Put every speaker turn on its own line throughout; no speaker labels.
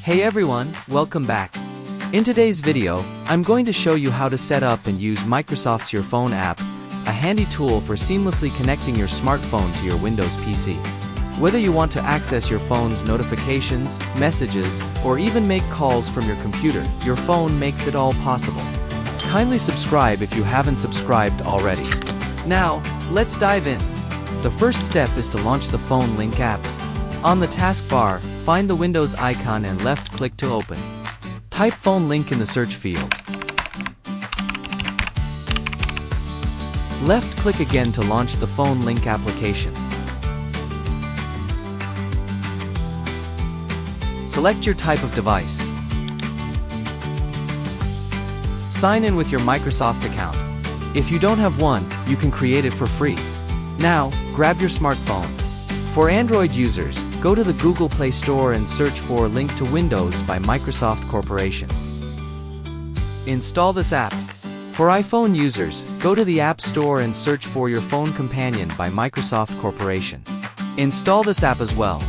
Hey everyone, welcome back. In today's video, I'm going to show you how to set up and use Microsoft's Your Phone app, a handy tool for seamlessly connecting your smartphone to your Windows PC. Whether you want to access your phone's notifications, messages, or even make calls from your computer, your phone makes it all possible. Kindly subscribe if you haven't subscribed already. Now, let's dive in. The first step is to launch the Phone Link app. On the taskbar, find the Windows icon and left-click to open. Type Phone Link in the search field. Left-click again to launch the Phone Link application. Select your type of device. Sign in with your Microsoft account. If you don't have one, you can create it for free. Now, grab your smartphone. For Android users, go to the Google Play Store and search for Link to Windows by Microsoft Corporation. Install this app. For iPhone users, go to the App Store and search for Your Phone Companion by Microsoft Corporation. Install this app as well.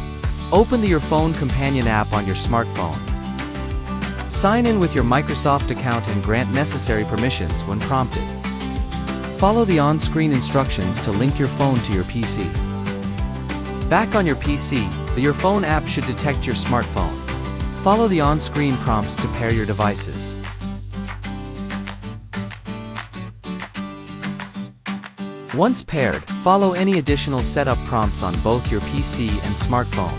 Open the Your Phone Companion app on your smartphone. Sign in with your Microsoft account and grant necessary permissions when prompted. Follow the on-screen instructions to link your phone to your PC. Back on your PC, the Your Phone app should detect your smartphone. Follow the on-screen prompts to pair your devices. Once paired, follow any additional setup prompts on both your PC and smartphone.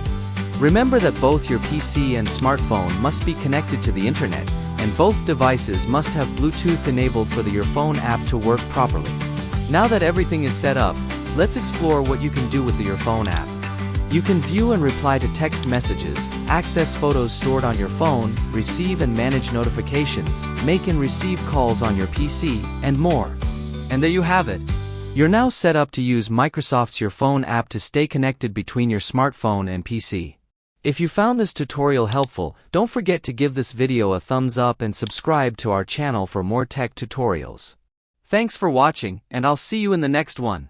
Remember that both your PC and smartphone must be connected to the internet, and both devices must have Bluetooth enabled for the Your Phone app to work properly. Now that everything is set up, let's explore what you can do with the Your Phone app. You can view and reply to text messages, access photos stored on your phone, receive and manage notifications, make and receive calls on your PC, and more. And there you have it. You're now set up to use Microsoft's Your Phone app to stay connected between your smartphone and PC. If you found this tutorial helpful, don't forget to give this video a thumbs up and subscribe to our channel for more tech tutorials. Thanks for watching, and I'll see you in the next one.